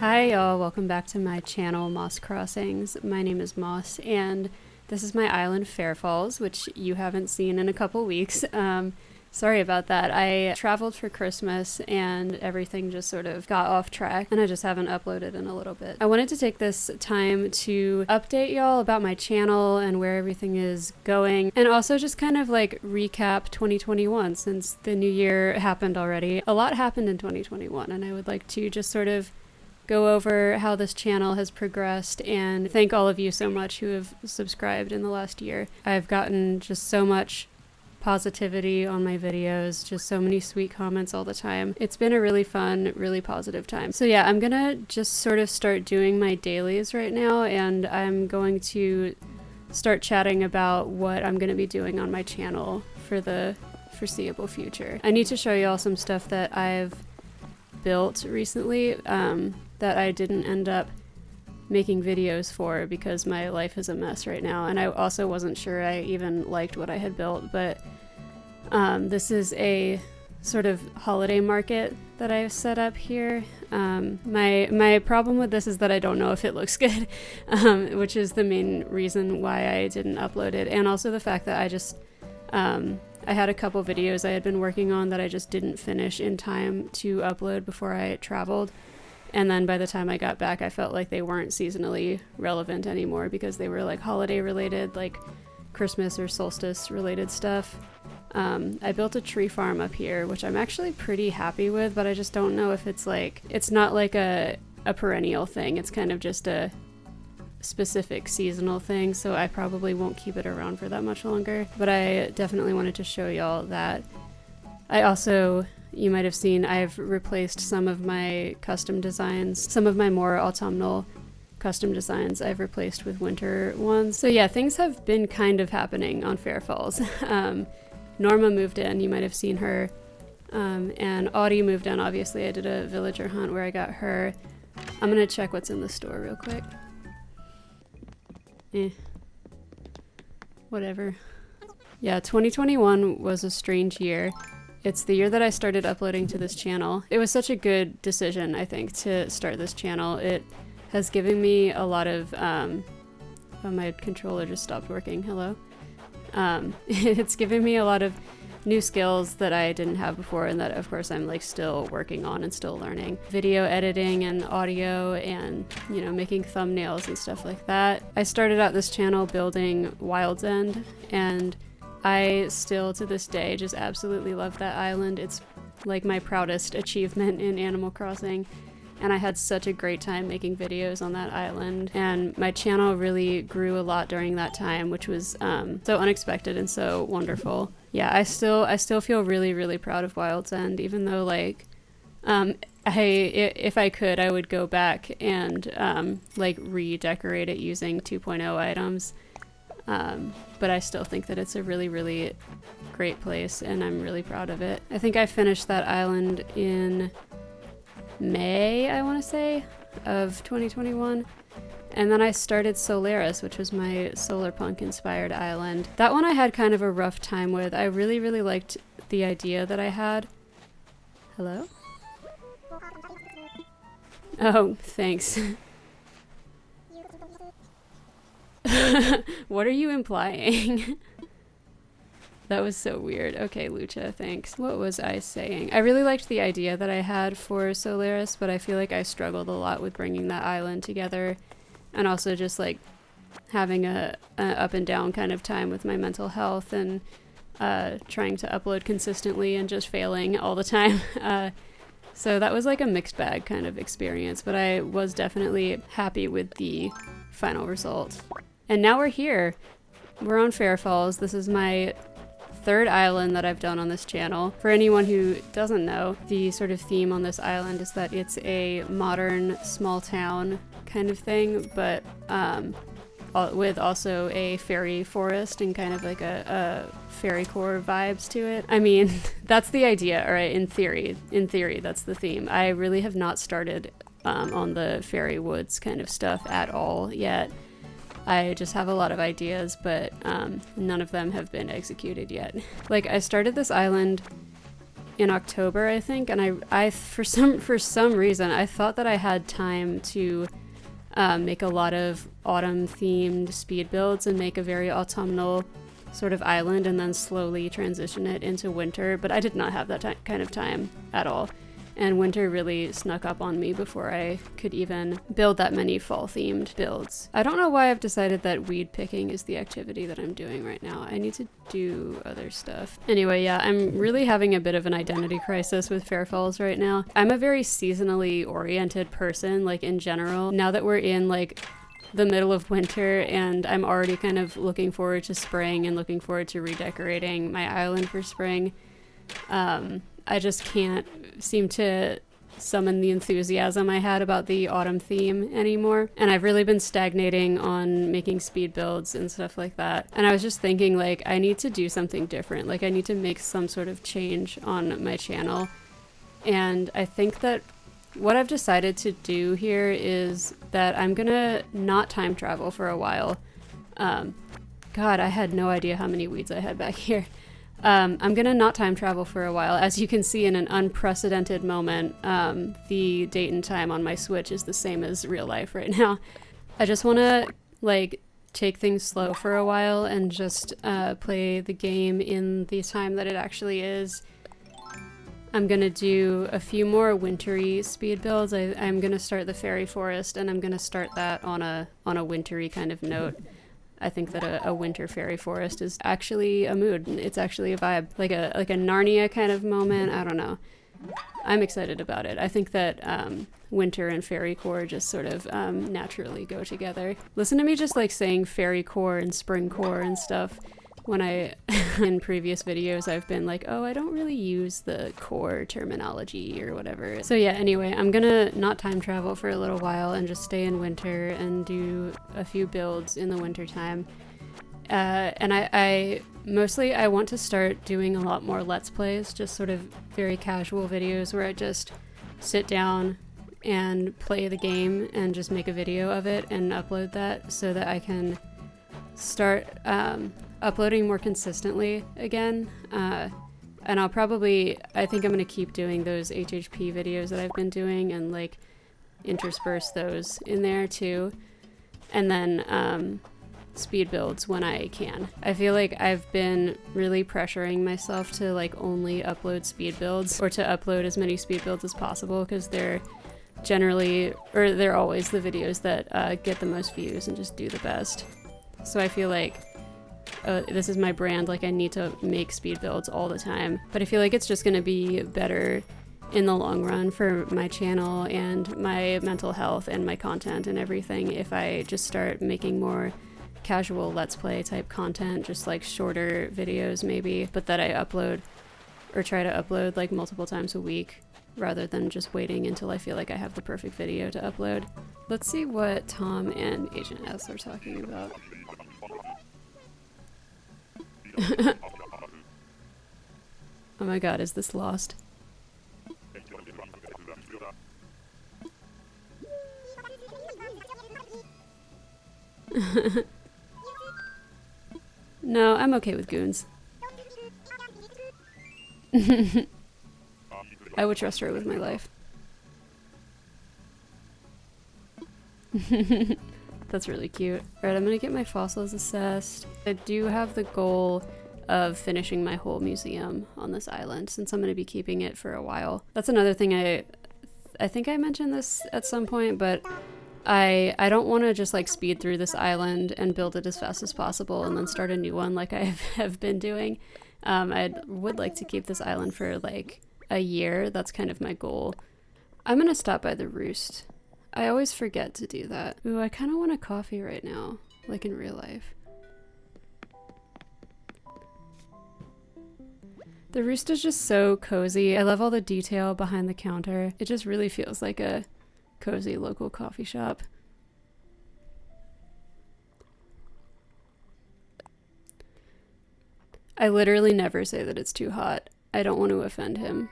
Hi y'all, welcome back to my channel, Moss Crossings. My name is Moss, and this is my island, Fair Falls, which you haven't seen in a couple weeks. Sorry about that. I traveled for Christmas and everything just sort of got off track, and I just haven't uploaded in a little bit. I wanted to take this time to update y'all about my channel and where everything is going, and also just kind of like recap 2021 since the new year happened already. A lot happened in 2021, and I would like to just sort of go over how this channel has progressed and thank all of you so much who have subscribed in the last year. I've gotten just so much positivity on my videos, just so many sweet comments all the time. It's been a really fun, really positive time. So yeah, I'm gonna just sort of start doing my dailies right now, and I'm going to start chatting about what I'm gonna be doing on my channel for the foreseeable future. I need to show you all some stuff that I've built recently that I didn't end up making videos for because my life is a mess right now, and I also wasn't sure I even liked what I had built. But this is a sort of holiday market that I've set up here. My problem with this is that I don't know if it looks good, which is the main reason why I didn't upload it, and also the fact that I just I had a couple videos I had been working on that I just didn't finish in time to upload before I traveled. And then by the time I got back, I felt like they weren't seasonally relevant anymore because they were like holiday related, like Christmas or solstice related stuff. I built a tree farm up here, which I'm actually pretty happy with, but I just don't know if it's like, it's not like a perennial thing. It's kind of just a specific seasonal thing, so I probably won't keep it around for that much longer. But I definitely wanted to show y'all that. I also, you might have seen, I've replaced some of my custom designs, some of my more autumnal custom designs I've replaced with winter ones. So yeah, things have been kind of happening on Fair Falls. Norma moved in, you might have seen her, and Audie moved in. Obviously I did a villager hunt where I got her. I'm gonna check what's in the store real quick. Whatever. Yeah, 2021 was a strange year. It's the year that I started uploading to this channel. It was such a good decision, I think, to start this channel. It has given me a lot of, oh, my controller just stopped working, hello. It's given me a lot of new skills that I didn't have before, and that of course I'm like still working on and still learning. Video editing and audio and, you know, making thumbnails and stuff like that. I started out this channel building Wild's End, and I still to this day just absolutely love that island. It's like my proudest achievement in Animal Crossing, and I had such a great time making videos on that island, and my channel really grew a lot during that time, which was so unexpected and so wonderful. Yeah, I still feel really, really proud of Wild's End, even though like if I could, I would go back and like redecorate it using 2.0 items. But I still think that it's a really, really great place, and I'm really proud of it. I think I finished that island in May, I want to say, of 2021. And then I started Solaris, which was my Solarpunk inspired island. That one I had kind of a rough time with. I really, really liked the idea that I had. Hello? Oh, thanks. What are you implying? That was so weird. Okay, Lucha, thanks. What was I saying? I really liked the idea that I had for Solaris, but I feel like I struggled a lot with bringing that island together, and also just like having a up and down kind of time with my mental health, and trying to upload consistently and just failing all the time. So that was like a mixed bag kind of experience, but I was definitely happy with the final result. And now we're here. We're on Fair Falls. This is my third island that I've done on this channel. For anyone who doesn't know, the sort of theme on this island is that it's a modern small town kind of thing, but with also a fairy forest and kind of like a fairy core vibes to it. I mean, that's the idea, all right, in theory, that's the theme. I really have not started on the fairy woods kind of stuff at all yet. I just have a lot of ideas, but none of them have been executed yet. Like, I started this island in October, I think, and I for some reason I thought that I had time to make a lot of autumn themed speed builds and make a very autumnal sort of island and then slowly transition it into winter, but I did not have that kind of time at all. And winter really snuck up on me before I could even build that many fall-themed builds. I don't know why I've decided that weed picking is the activity that I'm doing right now. I need to do other stuff. Anyway, yeah, I'm really having a bit of an identity crisis with Fair Falls right now. I'm a very seasonally oriented person, like in general. Now that we're in like the middle of winter and I'm already kind of looking forward to spring and looking forward to redecorating my island for spring, I just can't seem to summon the enthusiasm I had about the autumn theme anymore. And I've really been stagnating on making speed builds and stuff like that. And I was just thinking, like, I need to do something different. Like, I need to make some sort of change on my channel. And I think that what I've decided to do here is that I'm gonna not time travel for a while. God, I had no idea how many weeds I had back here. I'm gonna not time travel for a while. As you can see in an unprecedented moment, the date and time on my Switch is the same as real life right now. I just wanna, like, take things slow for a while and just play the game in the time that it actually is. I'm gonna do a few more wintry speed builds. I'm gonna start the fairy forest, and I'm gonna start that on a wintry kind of note. I think that a winter fairy forest is actually a mood. It's actually a vibe, like a Narnia kind of moment. I don't know. I'm excited about it. I think that winter and fairy core just sort of naturally go together. Listen to me just like saying fairy core and spring core and stuff. When in previous videos, I've been like, oh, I don't really use the core terminology or whatever. So yeah, anyway, I'm gonna not time travel for a little while and just stay in winter and do a few builds in the winter time. And I mostly want to start doing a lot more Let's Plays, just sort of very casual videos where I just sit down and play the game and just make a video of it and upload that so that I can start uploading more consistently again. And I think I'm going to keep doing those HHP videos that I've been doing and like intersperse those in there too. And then speed builds when I can. I feel like I've been really pressuring myself to like only upload speed builds or to upload as many speed builds as possible because they're always the videos that get the most views and just do the best. So I feel like this is my brand, like I need to make speed builds all the time, but I feel like it's just going to be better in the long run for my channel and my mental health and my content and everything if I just start making more casual Let's Play type content, just like shorter videos maybe, but that I upload or try to upload like multiple times a week rather than just waiting until I feel like I have the perfect video to upload. Let's see what Tom and Agent S are talking about. Oh my god, is this Lost? No, I'm okay with goons. I would trust her with my life. That's really cute. Alright, I'm gonna get my fossils assessed. I do have the goal of finishing my whole museum on this island since I'm gonna be keeping it for a while. That's another thing I think I mentioned this at some point, but I don't want to just like speed through this island and build it as fast as possible and then start a new one like I have been doing. I would like to keep this island for like a year. That's kind of my goal. I'm gonna stop by the Roost. I always forget to do that. Ooh, I kind of want a coffee right now, like in real life. The Roost is just so cozy. I love all the detail behind the counter. It just really feels like a cozy local coffee shop. I literally never say that it's too hot. I don't want to offend him.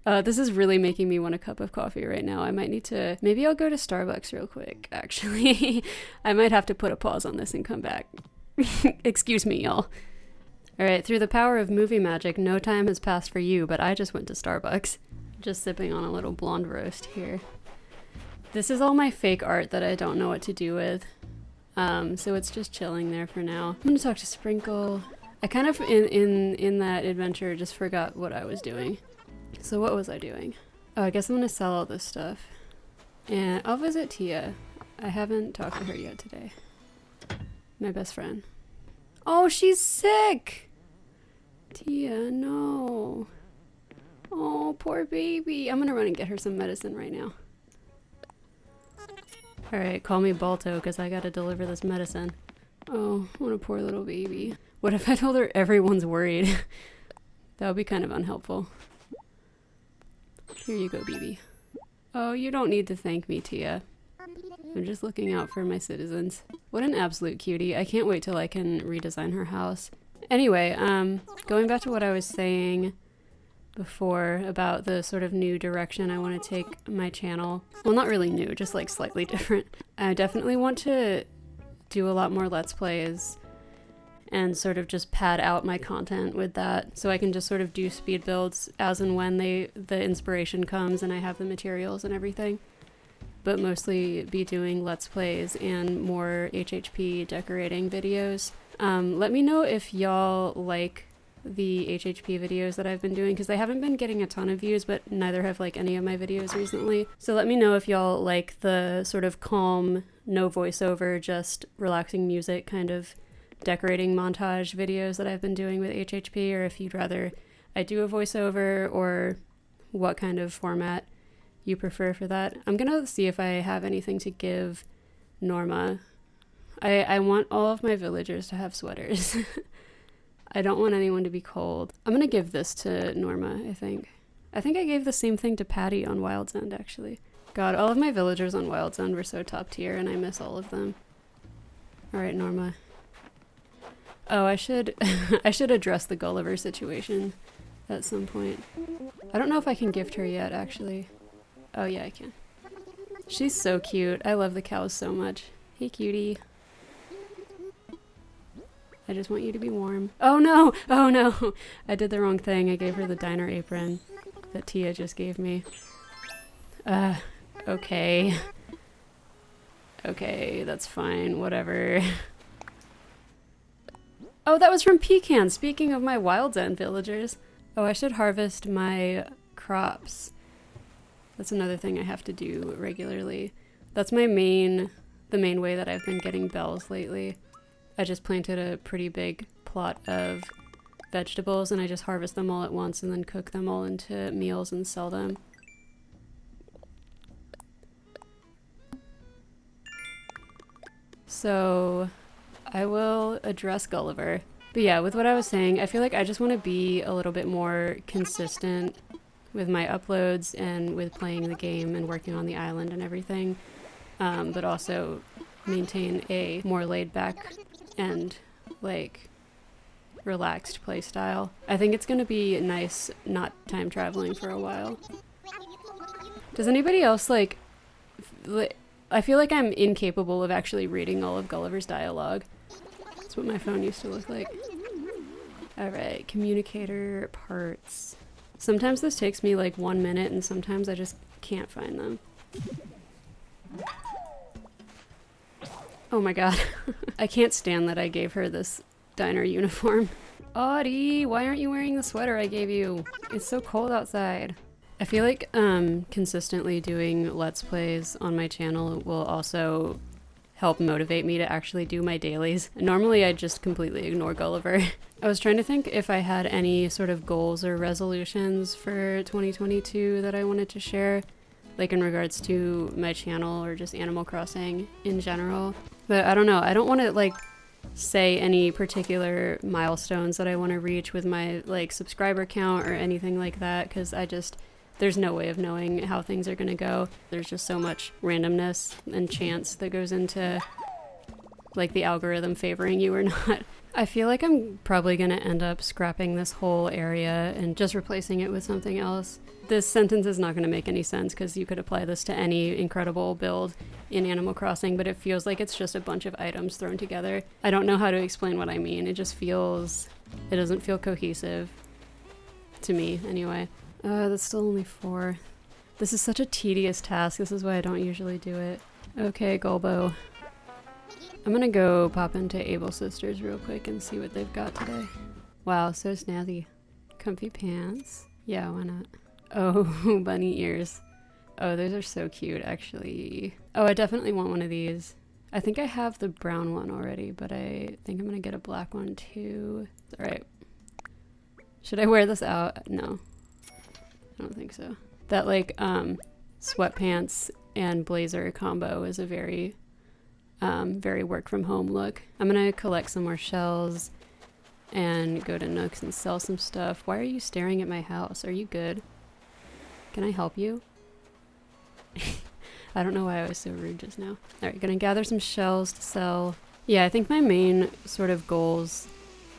This is really making me want a cup of coffee right now. I might need to... Maybe I'll go to Starbucks real quick, actually. I might have to put a pause on this and come back. Excuse me, y'all. Alright, through the power of movie magic, no time has passed for you, but I just went to Starbucks. Just sipping on a little blonde roast here. This is all my fake art that I don't know what to do with. So it's just chilling there for now. I'm gonna talk to Sprinkle. I kind of, in that adventure, just forgot what I was doing. So what was I doing? Oh, I guess I'm gonna sell all this stuff. And I'll visit Tia. I haven't talked to her yet today. My best friend. Oh, she's sick! Tia, no. Oh, poor baby. I'm gonna run and get her some medicine right now. Alright, call me Balto, because I gotta deliver this medicine. Oh, what a poor little baby. What if I told her everyone's worried? That would be kind of unhelpful. Here you go, baby. Oh, you don't need to thank me, Tia. I'm just looking out for my citizens. What an absolute cutie. I can't wait till I can redesign her house. Anyway, going back to what I was saying before about the sort of new direction I want to take my channel. Well, not really new, just like slightly different. I definitely want to do a lot more Let's Plays and sort of just pad out my content with that, so I can just sort of do speed builds as and when the inspiration comes and I have the materials and everything. But mostly be doing Let's Plays and more HHP decorating videos. Let me know if y'all like the HHP videos that I've been doing, because they haven't been getting a ton of views, but neither have like any of my videos recently. So let me know if y'all like the sort of calm, no voiceover, just relaxing music kind of decorating montage videos that I've been doing with HHP, or if you'd rather I do a voiceover, or what kind of format you prefer for that. I'm gonna see if I have anything to give Norma. I want all of my villagers to have sweaters. I don't want anyone to be cold. I'm gonna give this to Norma, I think. I think I gave the same thing to Patty on Wild's End, actually. God, all of my villagers on Wild's End were so top tier, and I miss all of them. Alright, Norma. Oh, I should I should address the Gulliver situation at some point. I don't know if I can gift her yet, actually. Oh yeah, I can. She's so cute. I love the cows so much. Hey, cutie. I just want you to be warm. Oh no! Oh no! I did the wrong thing. I gave her the diner apron that Tia just gave me. Okay. Okay, that's fine. Whatever. Oh, that was from Pecan, speaking of my Wild's End villagers. Oh, I should harvest my crops. That's another thing I have to do regularly. That's the main way that I've been getting bells lately. I just planted a pretty big plot of vegetables and I just harvest them all at once and then cook them all into meals and sell them. So I will address Gulliver. But yeah, with what I was saying, I feel like I just want to be a little bit more consistent with my uploads and with playing the game and working on the island and everything, but also maintain a more laid back and like relaxed play style. I think it's gonna be nice not time traveling for a while. Does anybody else like I feel like I'm incapable of actually reading all of Gulliver's dialogue. That's what my phone used to look like. Alright, communicator parts. Sometimes this takes me like 1 minute and sometimes I just can't find them. Oh my god. I can't stand that I gave her this diner uniform. Audie, why aren't you wearing the sweater I gave you? It's so cold outside. I feel like consistently doing Let's Plays on my channel will also help motivate me to actually do my dailies. Normally I just completely ignore Gulliver. I was trying to think if I had any sort of goals or resolutions for 2022 that I wanted to share, like in regards to my channel or just Animal Crossing in general. But I don't know, I don't want to like say any particular milestones that I want to reach with my like subscriber count or anything like that, because there's no way of knowing how things are going to go. There's just so much randomness and chance that goes into like the algorithm favoring you or not. I feel like I'm probably going to end up scrapping this whole area and just replacing it with something else. This sentence is not going to make any sense because you could apply this to any incredible build in Animal Crossing, but it feels like it's just a bunch of items thrown together. I don't know how to explain what I mean. It doesn't feel cohesive to me anyway. That's still only 4. This is such a tedious task. This is why I don't usually do it. Okay, Gulbo. I'm gonna go pop into Able Sisters real quick and see what they've got today. Wow, so snazzy. Comfy pants. Yeah, why not? Oh, bunny ears. Oh, those are so cute, actually. Oh, I definitely want one of these. I think I have the brown one already, but I think I'm gonna get a black one too. Alright. Should I wear this out? No. I don't think so. That, like, sweatpants and blazer combo is a very work from home look. I'm gonna collect some more shells and go to Nooks and sell some stuff. Why are you staring at my house? Are you good? Can I help you? I don't know why I was so rude just now. Alright, gonna gather some shells to sell. Yeah, I think my main sort of goals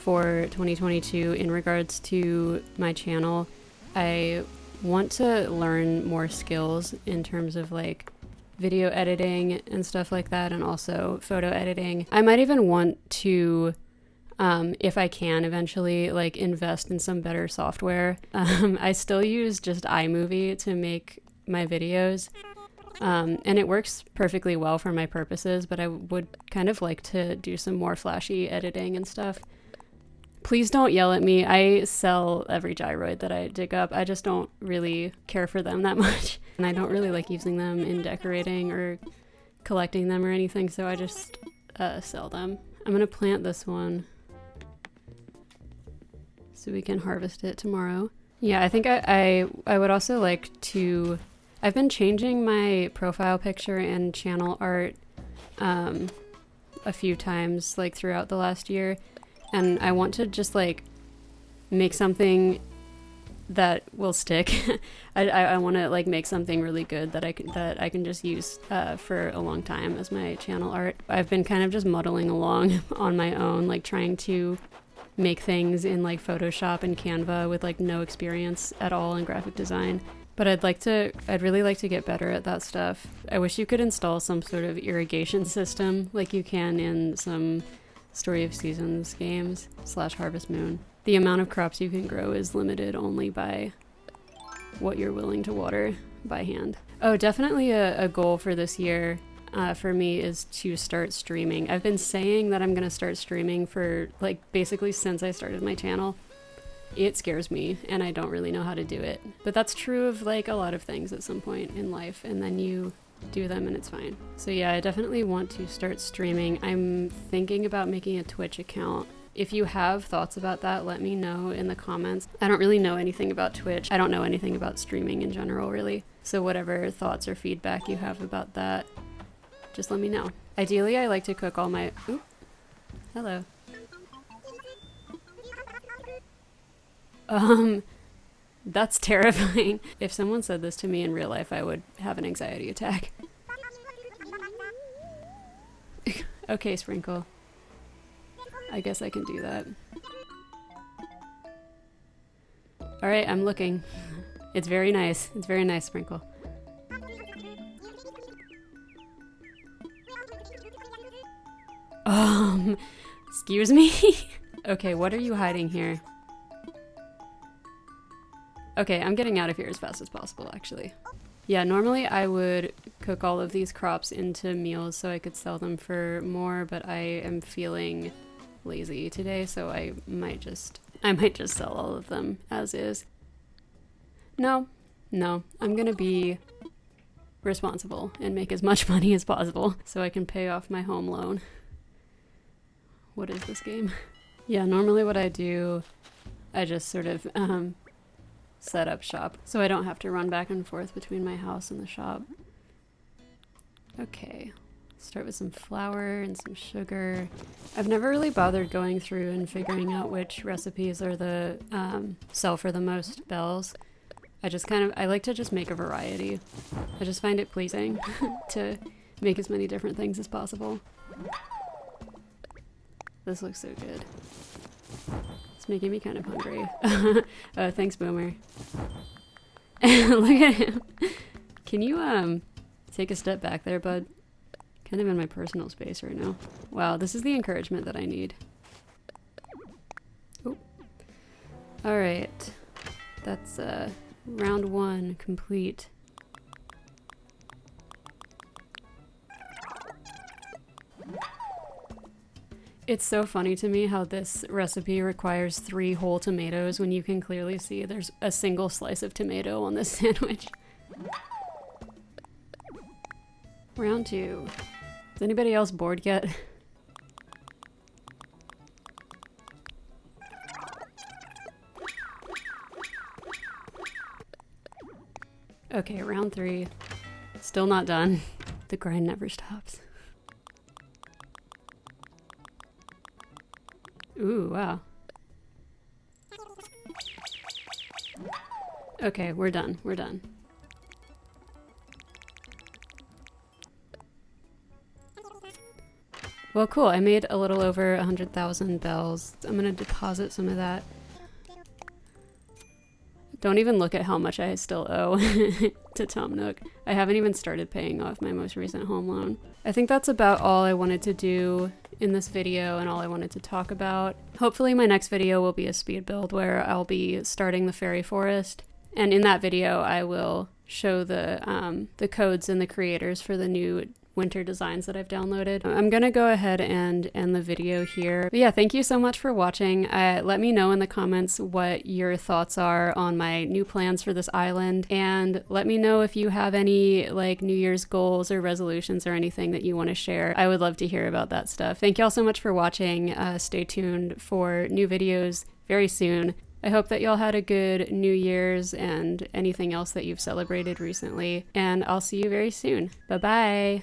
for 2022 in regards to my channel, I want to learn more skills in terms of like video editing and stuff like that, and also photo editing. I might even want to, if I can eventually, like invest in some better software. I still use just iMovie to make my videos, and it works perfectly well for my purposes, but I would kind of like to do some more flashy editing and stuff. Please don't yell at me. I sell every gyroid that I dig up. I just don't really care for them that much. And I don't really like using them in decorating or collecting them or anything, so I just sell them. I'm gonna plant this one so we can harvest it tomorrow. Yeah, I think I would also like to... I've been changing my profile picture and channel art a few times, like throughout the last year. And I want to just like make something that will stick. I want to like make something really good that I can just use for a long time as my channel art. I've been kind of just muddling along on my own, like trying to make things in like Photoshop and Canva with like no experience at all in graphic design. But I'd really like to get better at that stuff. I wish you could install some sort of irrigation system like you can in some Story of Seasons games / Harvest Moon. The amount of crops you can grow is limited only by what you're willing to water by hand. Oh, definitely a goal for this year for me is to start streaming. I've been saying that I'm gonna start streaming for like basically since I started my channel. It scares me and I don't really know how to do it. But that's true of like a lot of things at some point in life, and then you do them and it's fine. So yeah, I definitely want to start streaming. I'm thinking about making a Twitch account. If you have thoughts about that, let me know in the comments. I don't really know anything about Twitch. I don't know anything about streaming in general, really. So whatever thoughts or feedback you have about that, just let me know. Ideally, I like to cook all my... Oop. Hello. That's terrifying. If someone said this to me in real life, I would have an anxiety attack. Okay, Sprinkle. I guess I can do that. Alright, I'm looking. It's very nice. It's very nice, Sprinkle. Excuse me? Okay, what are you hiding here? Okay, I'm getting out of here as fast as possible, actually. Yeah, normally I would cook all of these crops into meals so I could sell them for more, but I am feeling lazy today, so I might just sell all of them as is. No, I'm gonna be responsible and make as much money as possible so I can pay off my home loan. What is this game? Yeah, normally what I do, I just sort of, set up shop so I don't have to run back and forth between my house and the shop. Okay, start with some flour and some sugar. I've never really bothered going through and figuring out which recipes are the sell for the most bells. I like to just make a variety. I just find it pleasing to make as many different things as possible. This looks so good. It's making me kind of hungry. Thanks, Boomer. Look at him. Can you, take a step back there, bud? Kind of in my personal space right now. Wow, this is the encouragement that I need. Oh. Alright. That's, round 1 complete. It's so funny to me how this recipe requires 3 whole tomatoes when you can clearly see there's a single slice of tomato on this sandwich. Round 2. Is anybody else bored yet? Okay, round 3. Still not done. The grind never stops. Ooh, wow. Okay, we're done. We're done. Well, cool. I made a little over 100,000 bells. I'm gonna deposit some of that. Don't even look at how much I still owe to Tom Nook. I haven't even started paying off my most recent home loan. I think that's about all I wanted to do in this video and all I wanted to talk about. Hopefully my next video will be a speed build where I'll be starting the fairy forest. And in that video I will show the codes and the creators for the new winter designs that I've downloaded. I'm gonna go ahead and end the video here. But yeah, thank you so much for watching. Let me know in the comments what your thoughts are on my new plans for this island, and let me know if you have any like New Year's goals or resolutions or anything that you want to share. I would love to hear about that stuff. Thank y'all so much for watching. Stay tuned for new videos very soon. I hope that y'all had a good New Year's and anything else that you've celebrated recently, and I'll see you very soon. Bye-bye!